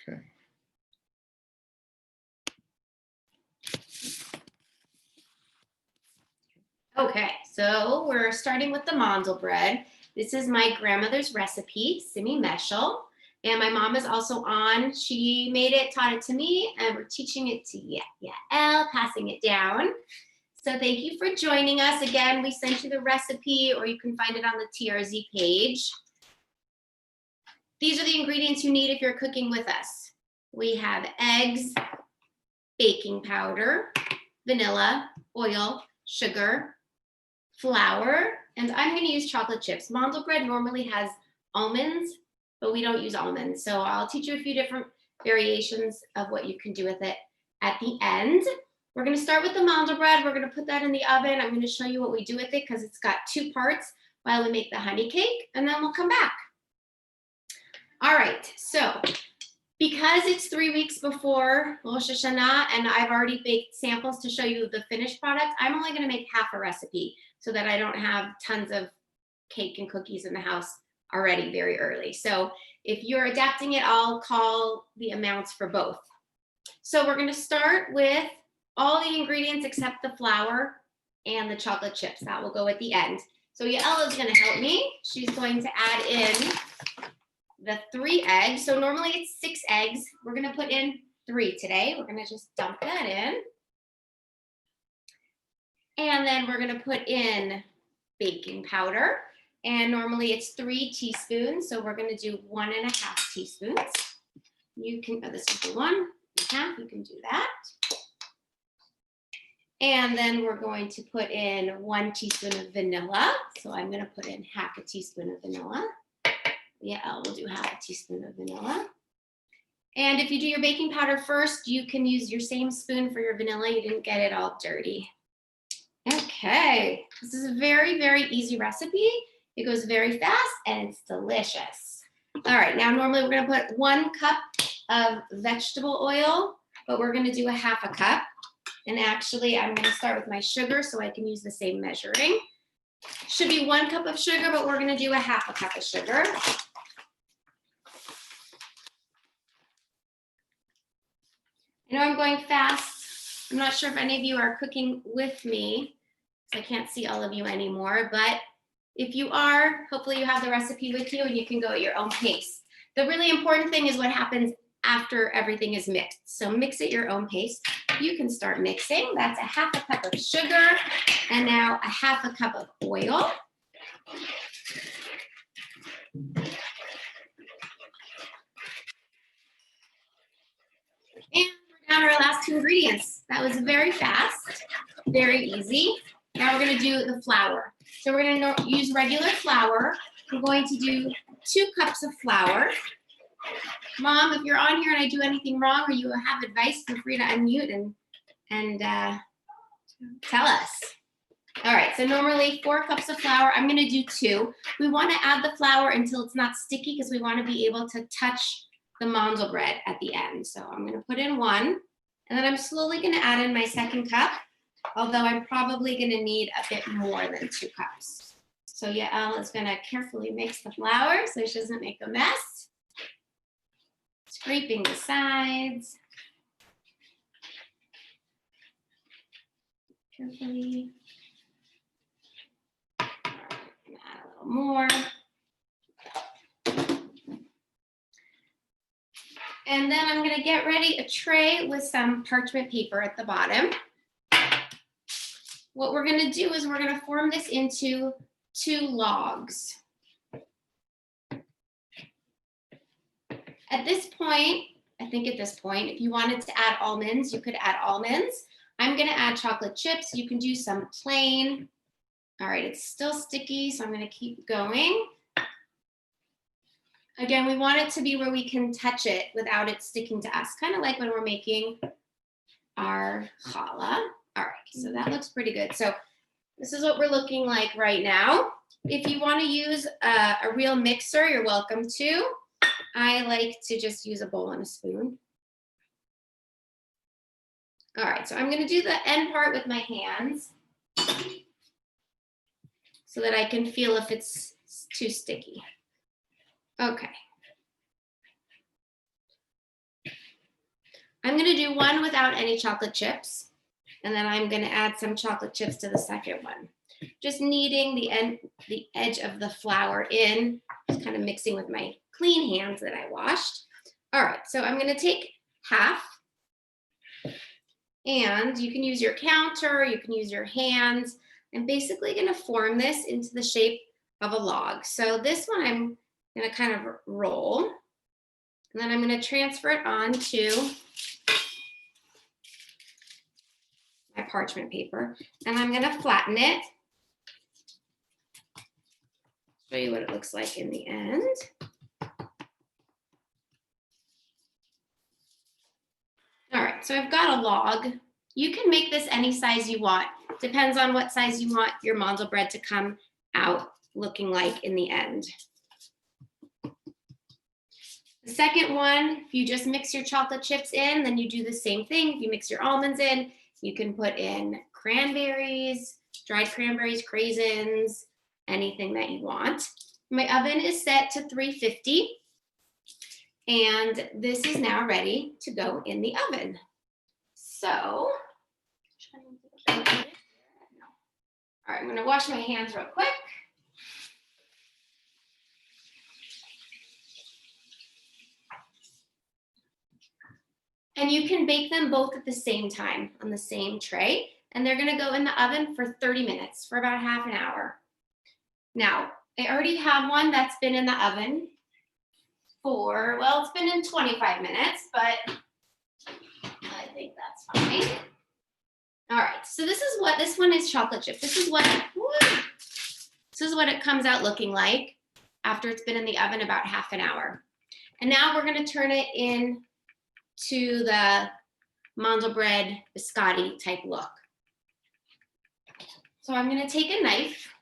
Okay. Okay, so we're starting with the Mandel bread. This is my grandmother's recipe, Simi Meshel. And my mom is also on. She made it, taught it to me, and we're teaching it to Yael, passing it down. So thank you for joining us. Again, we sent you the recipe, or you can find it on the TRZ page. These are the ingredients you need if you're cooking with us. We have eggs, baking powder, vanilla, oil, sugar, flour, and I'm going to use chocolate chips. Mandel bread normally has almonds, but we don't use almonds. So I'll teach you a few different variations of what you can do with it at the end. We're going to start with the Mandel bread. We're going to put that in the oven. I'm going to show you what we do with it because it's got two parts while we make the honey cake, and then we'll come back. All right, so because it's 3 weeks before Rosh Hashanah and I've already baked samples to show you the finished product, I'm only going to make half a recipe so that I don't have tons of cake and cookies in the house already very early. So if you're adapting it, I'll call the amounts for both. So we're going to start with all the ingredients except the flour and the chocolate chips. That will go at the end. So Yael is going to help me. She's going to add in the 3 eggs. So normally it's 6 eggs. We're going to put in 3 today. We're going to just dump that in. And then we're going to put in baking powder. And normally it's 3 teaspoons. So we're going to do 1.5 teaspoons. You can, this is the 1.5, you can do that. And then we're going to put in 1 teaspoon of vanilla. So I'm going to put in half a teaspoon of vanilla. Yeah, we'll do half a teaspoon of vanilla. And if you do your baking powder first, you can use your same spoon for your vanilla. You didn't get it all dirty. Okay, this is a very, very easy recipe. It goes very fast and it's delicious. All right, now normally we're gonna put 1 cup of vegetable oil, but we're gonna do a half a cup. And actually I'm gonna start with my sugar so I can use the same measuring. Should be 1 cup of sugar, but we're gonna do a half a cup of sugar. I know I'm going fast. I'm not sure if any of you are cooking with me. I can't see all of you anymore, but if you are, hopefully you have the recipe with you and you can go at your own pace. The really important thing is what happens after everything is mixed. So mix at your own pace. You can start mixing. That's a half a cup of sugar and now a half a cup of oil. And we're down to our last 2 ingredients. That was very fast, very easy. Now we're going to do the flour. So we're going to use regular flour. We're going to do 2 cups of flour. Mom, if you're on here and I do anything wrong or you have advice, feel free to unmute and tell us. All right, so normally 4 cups of flour. I'm going to do 2. We want to add the flour until it's not sticky because we want to be able to touch the mandel bread at the end. So I'm going to put in 1, and then I'm slowly going to add in my 2nd cup, although I'm probably going to need a bit more than 2 cups. So Yael is going to carefully mix the flour so she doesn't make a mess. Scraping the sides. Carefully. All right, add a little more. And then I'm going to get ready a tray with some parchment paper at the bottom. What we're going to do is we're going to form this into 2 logs. At this point, if you wanted to add almonds, you could add almonds. I'm going to add chocolate chips. You can do some plain. All right, it's still sticky, so I'm going to keep going. Again, we want it to be where we can touch it without it sticking to us, kind of like when we're making our challah. All right, so that looks pretty good. So this is what we're looking like right now. If you want to use a real mixer, you're welcome to. I like to just use a bowl and a spoon. All right, so I'm going to do the end part with my hands so that I can feel if it's too sticky. Okay. I'm gonna do one without any chocolate chips, and then I'm gonna add some chocolate chips to the second one. Just kneading the edge of the flour in, just kind of mixing with my clean hands that I washed. All right, so I'm gonna take half, and you can use your counter, you can use your hands. I'm basically gonna form this into the shape of a log. So this one I'm gonna kind of roll, and then I'm gonna transfer it onto my parchment paper, and I'm gonna flatten it. Show you what it looks like in the end. All right, so I've got a log. You can make this any size you want. Depends on what size you want your mandel bread to come out looking like in the end. The second one, if you just mix your chocolate chips in, then you do the same thing. If you mix your almonds in, you can put in cranberries, dried cranberries, craisins, anything that you want. My oven is set to 350, and this is now ready to go in the oven. So, all right, I'm gonna wash my hands real quick. And you can bake them both at the same time on the same tray, and they're gonna go in the oven for 30 minutes, for about half an hour. Now, I already have one that's been in the oven for, well, it's been in 25 minutes, but I think that's fine. All right, so this one is chocolate chip. This is what it comes out looking like after it's been in the oven about half an hour. And now we're gonna turn it in to the mandel bread biscotti type look. So I'm gonna take a knife.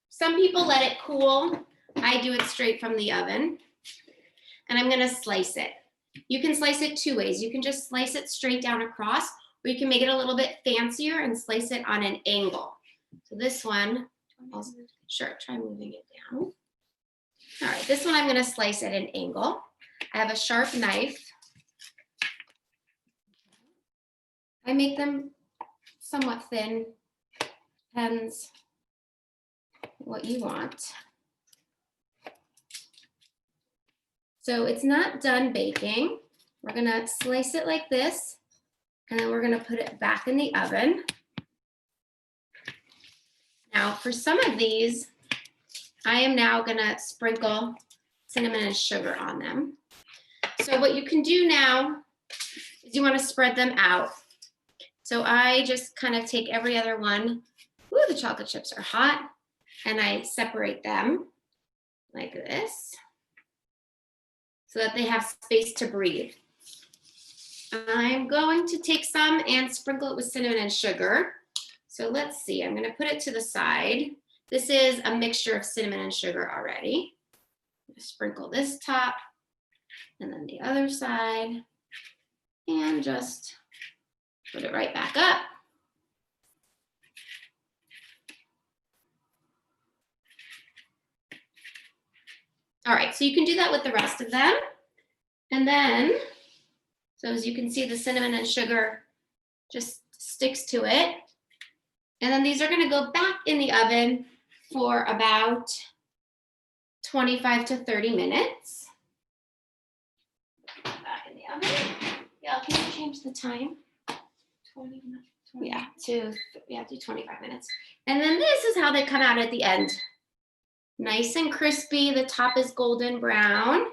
Some people let it cool. I do it straight from the oven. And I'm gonna slice it. You can slice it two ways. You can just slice it straight down across, or you can make it a little bit fancier and slice it on an angle. So this one, sure, try moving it down. All right, this one I'm gonna slice at an angle. I have a sharp knife. I make them somewhat thin, depends what you want. So it's not done baking. We're gonna slice it like this, and then we're gonna put it back in the oven. Now for some of these, I am now gonna sprinkle cinnamon and sugar on them. So what you can do now is you wanna spread them out. So I just kind of take every other one. Ooh, the chocolate chips are hot. And I separate them like this so that they have space to breathe. I'm going to take some and sprinkle it with cinnamon and sugar. So let's see, I'm gonna put it to the side. This is a mixture of cinnamon and sugar already. Sprinkle this top and then the other side, and just put it right back up. All right, so you can do that with the rest of them. And then, so as you can see, the cinnamon and sugar just sticks to it. And then these are gonna go back in the oven for about 25 to 30 minutes. Back in the oven. Yeah, can you change the time? 20 minutes. Yeah, do 25 minutes. And then this is how they come out at the end. Nice and crispy. The top is golden brown.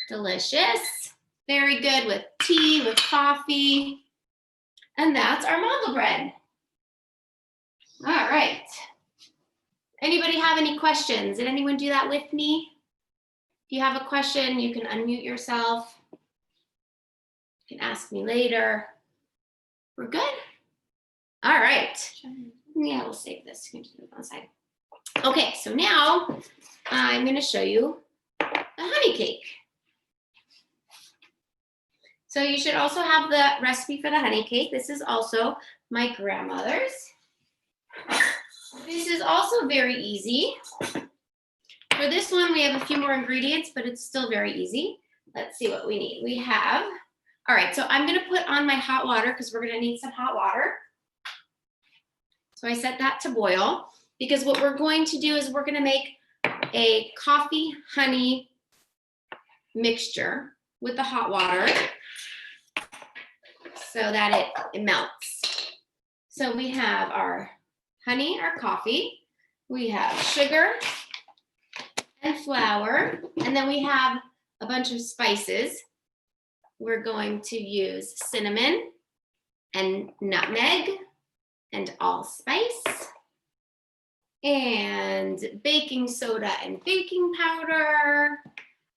Delicious. Very good with tea, with coffee. And that's our mandel bread. All right. Anybody have any questions? Did anyone do that with me? If you have a question, you can unmute yourself. You can ask me later. We're good? All right. Yeah, we'll save this. You can just move on the side. Okay, so now I'm going to show you the honey cake. So you should also have the recipe for the honey cake. This is also my grandmother's. This is also very easy. For this one, we have a few more ingredients, but it's still very easy. Let's see what we need. We have All right, so I'm gonna put on my hot water because we're gonna need some hot water. So I set that to boil because what we're going to do is we're gonna make a coffee honey mixture with the hot water so that it melts. So we have our honey, our coffee, we have sugar and flour, and then we have a bunch of spices. We're going to use cinnamon and nutmeg and allspice and baking soda and baking powder,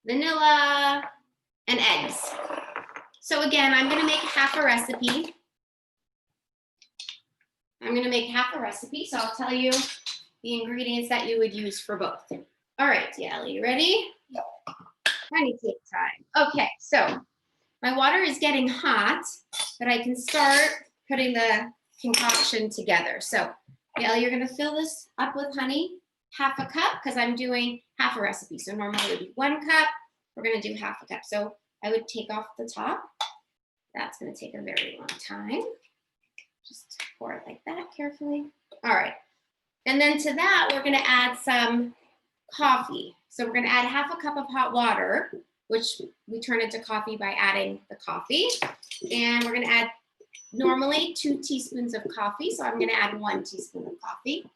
vanilla, and eggs. So again, I'm gonna make half a recipe. So I'll tell you the ingredients that you would use for both. All right, Yali, you ready? Tiny take time. Okay, so my water is getting hot, but I can start putting the concoction together. So Yali, you're gonna fill this up with honey, half a cup, because I'm doing half a recipe. So normally it would be 1 cup, we're gonna do half a cup. So I would take off the top. That's gonna take a very long time. Just pour it like that carefully. All right, and then to that, we're gonna add some coffee. So we're gonna add half a cup of hot water, which we turn into coffee by adding the coffee. And we're gonna add normally 2 teaspoons of coffee. So I'm gonna add 1 teaspoon of coffee.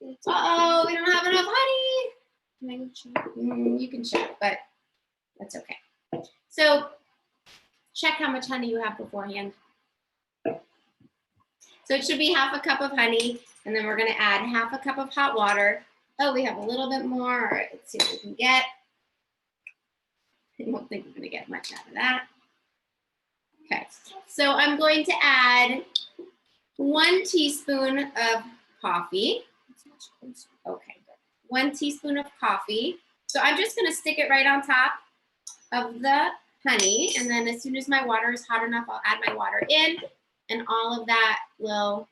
Uh-oh, we don't have enough honey. Can I go check? You can check, but that's okay. So check how much honey you have beforehand. So it should be half a cup of honey, and then we're gonna add half a cup of hot water. Oh, we have a little bit more. All right, let's see what we can get. I don't think we're gonna get much out of that. Okay, so I'm going to add 1 teaspoon of coffee. Okay, good. 1 teaspoon of coffee. So I'm just gonna stick it right on top of the honey, and then as soon as my water is hot enough, I'll add my water in, and all of that will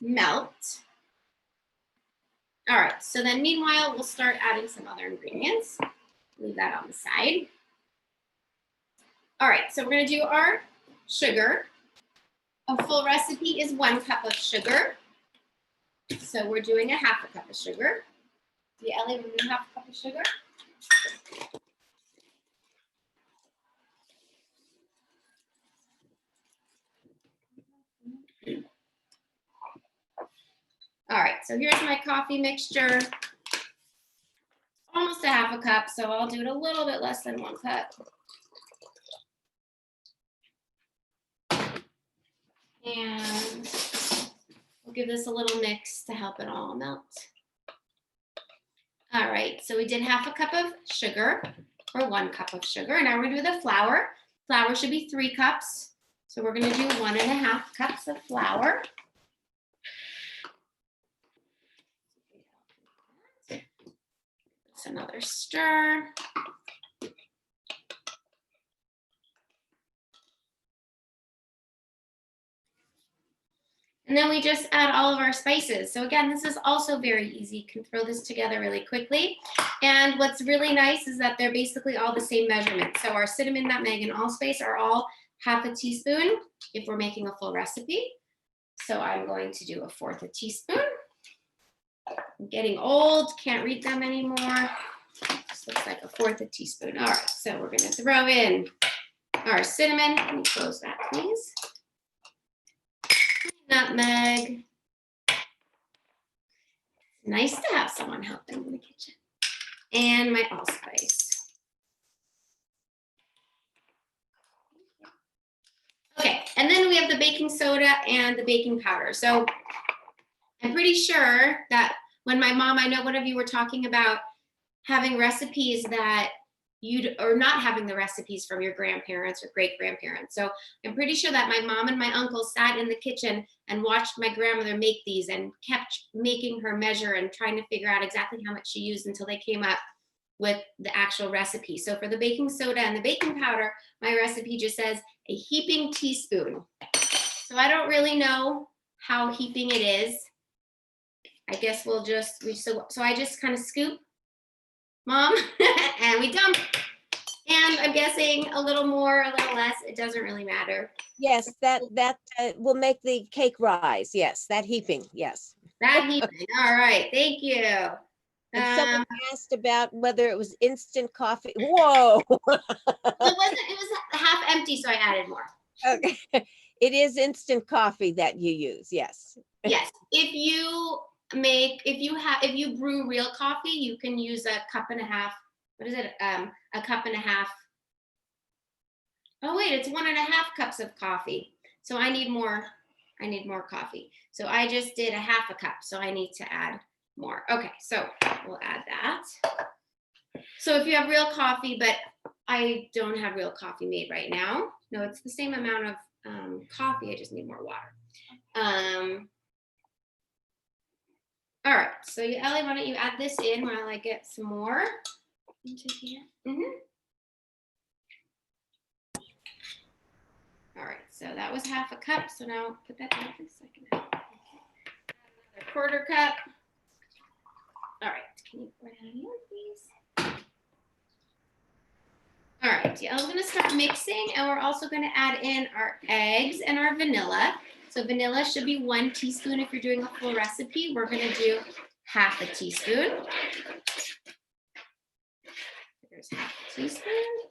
melt. All right, so then meanwhile, we'll start adding some other ingredients. Leave that on the side. All right, so we're gonna do our sugar. A full recipe is 1 cup of sugar. So we're doing a half a cup of sugar. Yeah, Ellie, we're doing half a cup of sugar. All right, so here's my coffee mixture. Almost a half a cup, so I'll do it a little bit less than 1 cup. And we'll give this a little mix to help it all melt. All right, so we did half a cup of sugar, or 1 cup of sugar. And now we're gonna do the flour. Flour should be 3 cups. So we're gonna do 1.5 cups of flour. It's another stir. And then we just add all of our spices. So again, this is also very easy. You can throw this together really quickly. And what's really nice is that they're basically all the same measurement. So our cinnamon, nutmeg, and allspice are all half a teaspoon if we're making a full recipe. So I'm going to do 1/4 teaspoon. I'm getting old, can't read them anymore. This looks like 1/4 teaspoon. All right, so we're gonna throw in our cinnamon. Let me close that, please. Nutmeg. Nice to have someone helping in the kitchen. And my allspice. Okay, and then we have the baking soda and the baking powder. So I'm pretty sure that when my mom, I know one of you were talking about having recipes that or not having the recipes from your grandparents or great grandparents. So I'm pretty sure that my mom and my uncle sat in the kitchen and watched my grandmother make these and kept making her measure and trying to figure out exactly how much she used until they came up with the actual recipe. So for the baking soda and the baking powder, my recipe just says a heaping teaspoon. So I don't really know how heaping it is. I guess we'll just, so I just kind of scoop, Mom, and we dump. And I'm guessing a little more, a little less, it doesn't really matter. Yes, that will make the cake rise. Yes, that heaping. Yes. That heaping. All right, thank you. And someone asked about whether it was instant coffee. Whoa. It was half empty, so I added more. Okay. It is instant coffee that you use. Yes. Yes. If you brew real coffee, you can use a cup and a half. What is it? A cup and a half. Oh wait, it's 1.5 cups of coffee. So I need more coffee. So I just did a half a cup. So I need to add more. Okay, so we'll add that. So if you have real coffee, but I don't have real coffee made right now. No, it's the same amount of coffee. I just need more water. All right, so Ellie, why don't you add this in while I get some more into here? All right, so that was half a cup. So now put that down for a second. Another 1/4 cup. All right, can you pour that in, please? All right, I'm gonna start mixing, and we're also gonna add in our eggs and our vanilla. So vanilla should be 1 teaspoon if you're doing a full recipe. We're gonna do half a teaspoon. There's half a teaspoon.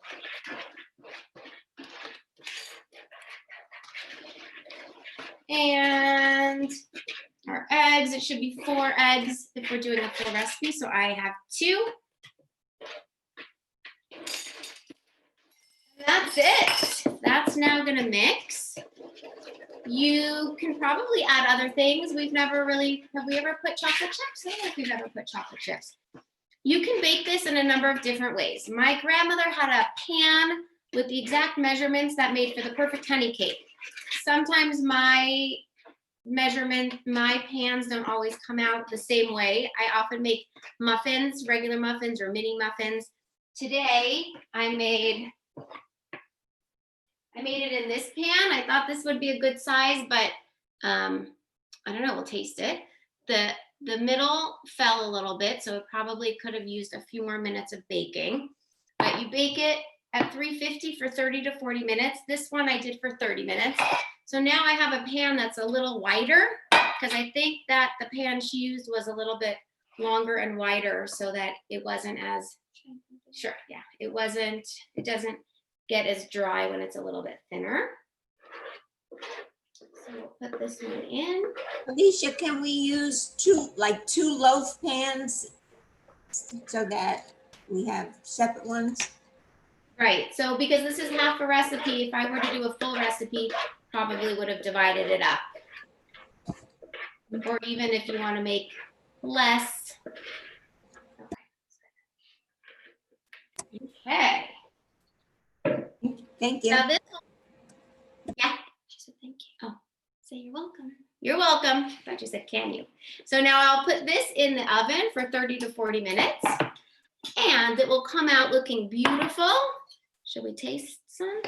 And our eggs, it should be 4 eggs if we're doing a full recipe. So I have 2. That's it. That's now gonna mix. You can probably add other things. Have we ever put chocolate chips? I don't know if we've ever put chocolate chips. You can bake this in a number of different ways. My grandmother had a pan with the exact measurements that made for the perfect honey cake. Sometimes my pans don't always come out the same way. I often make muffins, regular muffins or mini muffins. Today, I made it in this pan. I thought this would be a good size, but I don't know, we'll taste it. The middle fell a little bit, so it probably could have used a few more minutes of baking. But you bake it at 350 for 30 to 40 minutes. This one I did for 30 minutes. So now I have a pan that's a little wider, because I think that the pan she used was a little bit longer and wider, so that it wasn't as, sure, yeah, it doesn't get as dry when it's a little bit thinner. So we'll put this one in. Alisha, can we use 2 loaf pans so that we have separate ones? Right, so because this is half a recipe, if I were to do a full recipe, probably would have divided it up. Or even if you want to make less. Okay. Thank you. Now this one, yeah, she said thank you. Oh, say you're welcome. You're welcome. I thought you said can you. So now I'll put this in the oven for 30 to 40 minutes. And it will come out looking beautiful. Should we taste some?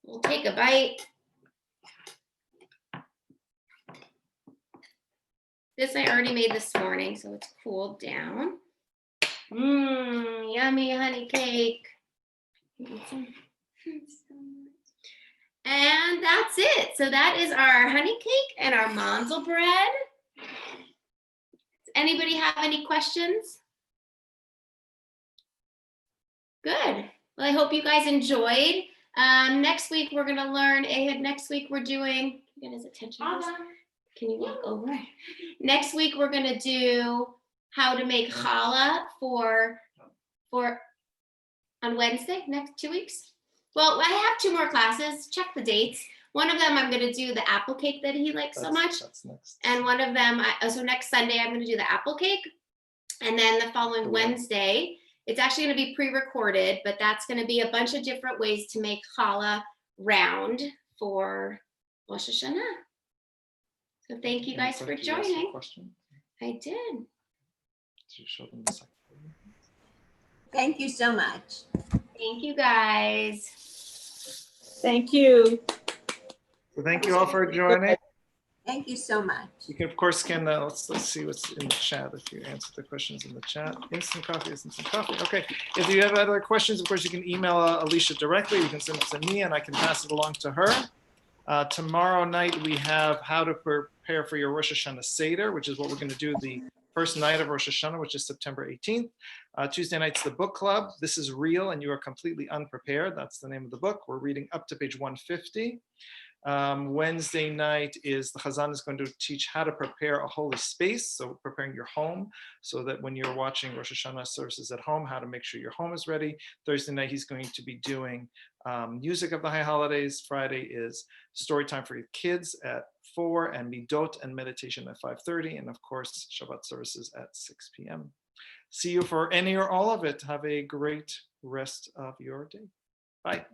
We'll take a bite. This I already made this morning, so it's cooled down. Mmm, yummy honey cake. And that's it. So that is our honey cake and our Mandel bread. Does anybody have any questions? Good. Well, I hope you guys enjoyed. Next week we're gonna learn. Next week we're doing. Get his attention. Can you walk over? Next week we're gonna do how to make challah for on Wednesday, next 2 weeks. Well, I have 2 more classes. Check the dates. One of them I'm going to do the apple cake that he likes so much. That's next. And one of them, so next Sunday I'm going to do the apple cake. And then the following Wednesday, it's actually going to be pre-recorded, but that's going to be a bunch of different ways to make challah round for Rosh Hashanah. So thank you guys for joining. I did. You show them the second. Thank you so much. Thank you guys. Thank you. So thank you all for joining. Thank you so much. You can, of course, scan the, let's see what's in the chat, if you answer the questions in the chat. Instant coffee is instant coffee. Okay, if you have other questions, of course, you can email Alisha directly. You can send it to me and I can pass it along to her. Tomorrow night, we have how to prepare for your Rosh Hashanah Seder, which is what we're going to do the first night of Rosh Hashanah, which is September 18th. Tuesday night's the book club. This is real and you are completely unprepared. That's the name of the book. We're reading up to page 150. Wednesday night is the Chazan is going to teach how to prepare a holy space. So preparing your home so that when you're watching Rosh Hashanah services at home, how to make sure your home is ready. Thursday night, he's going to be doing music of the high holidays. Friday is story time for your kids at 4 and Midot and meditation at 5:30. And of course, Shabbat services at 6 p.m. See you for any or all of it. Have a great rest of your day. Bye.